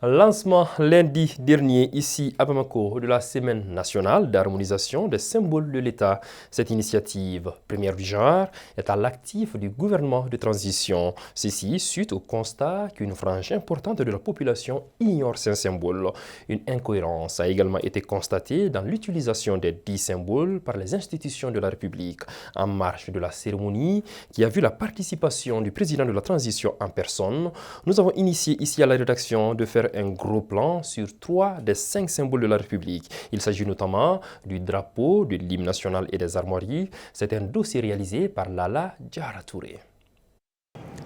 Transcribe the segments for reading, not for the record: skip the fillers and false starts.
Lancement lundi dernier ici à Bamako de la Semaine nationale d'harmonisation des symboles de l'État. Cette initiative, première du genre, est à l'actif du gouvernement de transition. Ceci suite au constat qu'une frange importante de la population ignore ces symboles. Une incohérence a également été constatée dans l'utilisation des 10 symboles par les institutions de la République. En marge de la cérémonie qui a vu la participation du président de la transition en personne, nous avons initié ici à la rédaction de faire un gros plan sur 3 des 5 symboles de la République. Il s'agit notamment du drapeau, de l'hymne national et des armoiries. C'est un dossier réalisé par Lala Diara Touré.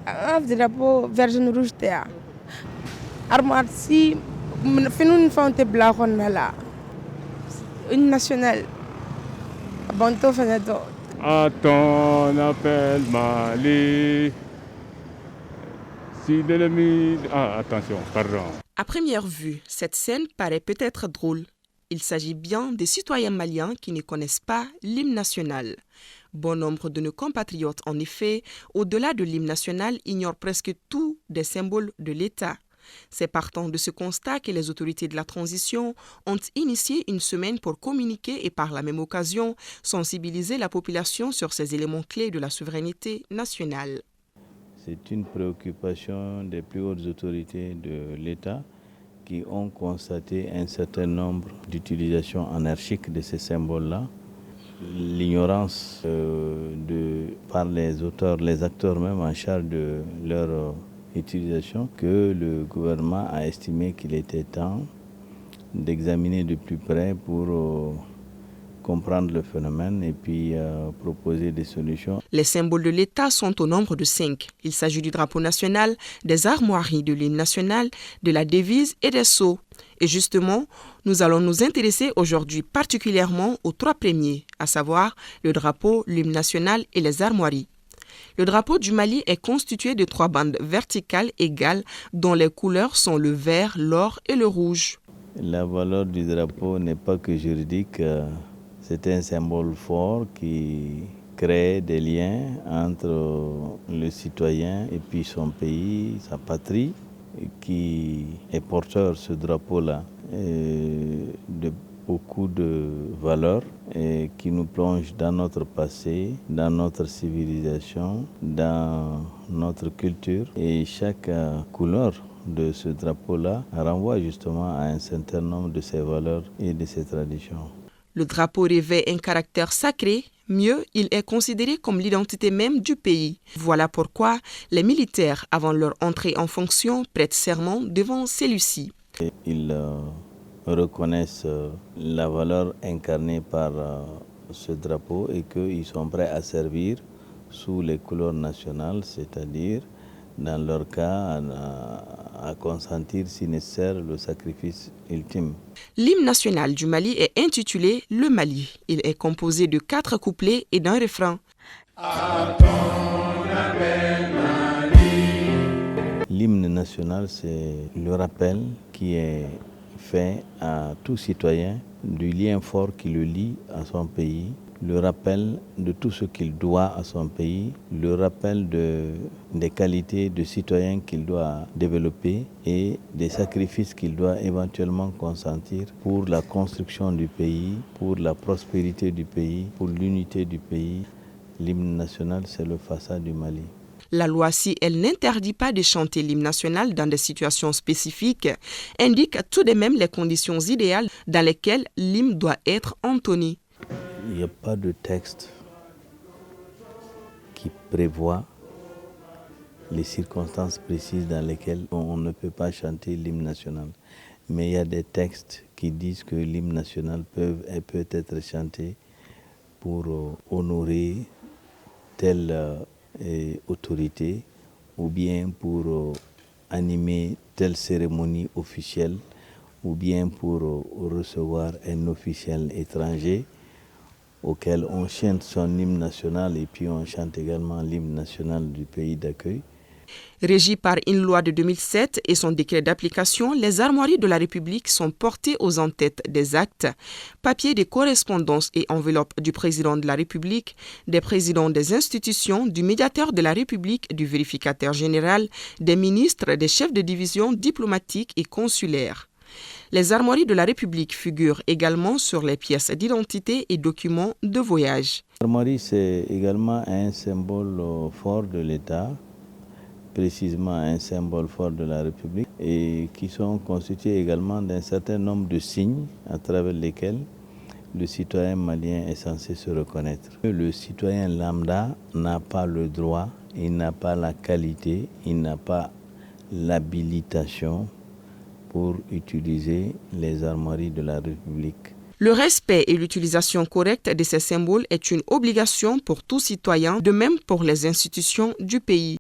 Un drapeau vert jaune rouge théa. Armoire si une fonte blanche là. Une nationale. Bonto fenedo. À ton appel Mali. Si l'ennemi... attention, pardon. À première vue, cette scène paraît peut-être drôle. Il s'agit bien des citoyens maliens qui ne connaissent pas l'hymne national. Bon nombre de nos compatriotes, en effet, au-delà de l'hymne national, ignorent presque tous des symboles de l'État. C'est partant de ce constat que les autorités de la transition ont initié une semaine pour communiquer et par la même occasion sensibiliser la population sur ces éléments clés de la souveraineté nationale. C'est une préoccupation des plus hautes autorités de l'État qui ont constaté un certain nombre d'utilisations anarchiques de ces symboles-là. L'ignorance par les auteurs, les acteurs même en charge de leur utilisation, que le gouvernement a estimé qu'il était temps d'examiner de plus près pour comprendre le phénomène et puis proposer des solutions. Les symboles de l'État sont au nombre de 5. Il s'agit du drapeau national, des armoiries, de l'hymne national, de la devise et des sceaux. Et justement, nous allons nous intéresser aujourd'hui particulièrement aux 3 premiers, à savoir le drapeau, l'hymne national et les armoiries. Le drapeau du Mali est constitué de 3 bandes verticales égales dont les couleurs sont le vert, l'or et le rouge. La valeur du drapeau n'est pas que juridique. C'est un symbole fort qui crée des liens entre le citoyen et puis son pays, sa patrie, qui est porteur, ce drapeau-là, de beaucoup de valeurs et qui nous plonge dans notre passé, dans notre civilisation, dans notre culture. Et chaque couleur de ce drapeau-là renvoie justement à un certain nombre de ses valeurs et de ses traditions. Le drapeau revêt un caractère sacré, mieux, il est considéré comme l'identité même du pays. Voilà pourquoi les militaires, avant leur entrée en fonction, prêtent serment devant celui-ci. Ils reconnaissent la valeur incarnée par ce drapeau et qu'ils sont prêts à servir sous les couleurs nationales, c'est-à-dire, dans leur cas, à consentir si nécessaire le sacrifice ultime. L'hymne national du Mali est intitulé Le Mali. Il est composé de 4 couplets et d'un refrain. L'hymne national, c'est le rappel qui est fait à tout citoyen du lien fort qui le lie à son pays, le rappel de tout ce qu'il doit à son pays, le rappel des qualités de citoyen qu'il doit développer et des sacrifices qu'il doit éventuellement consentir pour la construction du pays, pour la prospérité du pays, pour l'unité du pays. L'hymne national, c'est le façade du Mali. La loi, si elle n'interdit pas de chanter l'hymne national dans des situations spécifiques, indique tout de même les conditions idéales dans lesquelles l'hymne doit être entonné. Il n'y a pas de texte qui prévoit les circonstances précises dans lesquelles on ne peut pas chanter l'hymne national. Mais il y a des textes qui disent que l'hymne national peut être chanté pour honorer telle autorité ou bien pour animer telle cérémonie officielle ou bien pour recevoir un officiel étranger auquel on chante son hymne national et puis on chante également l'hymne national du pays d'accueil. Régies par une loi de 2007 et son décret d'application, les armoiries de la République sont portées aux en-têtes des actes, papiers de correspondance et enveloppes du président de la République, des présidents des institutions, du médiateur de la République, du vérificateur général, des ministres, des chefs de division diplomatiques et consulaires. Les armoiries de la République figurent également sur les pièces d'identité et documents de voyage. L'armoirie, c'est également un symbole fort de l'État, précisément un symbole fort de la République, et qui sont constitués également d'un certain nombre de signes à travers lesquels le citoyen malien est censé se reconnaître. Le citoyen lambda n'a pas le droit, il n'a pas la qualité, il n'a pas l'habilitation pour utiliser les armoiries de la République. Le respect et l'utilisation correcte de ces symboles est une obligation pour tout citoyen, de même pour les institutions du pays.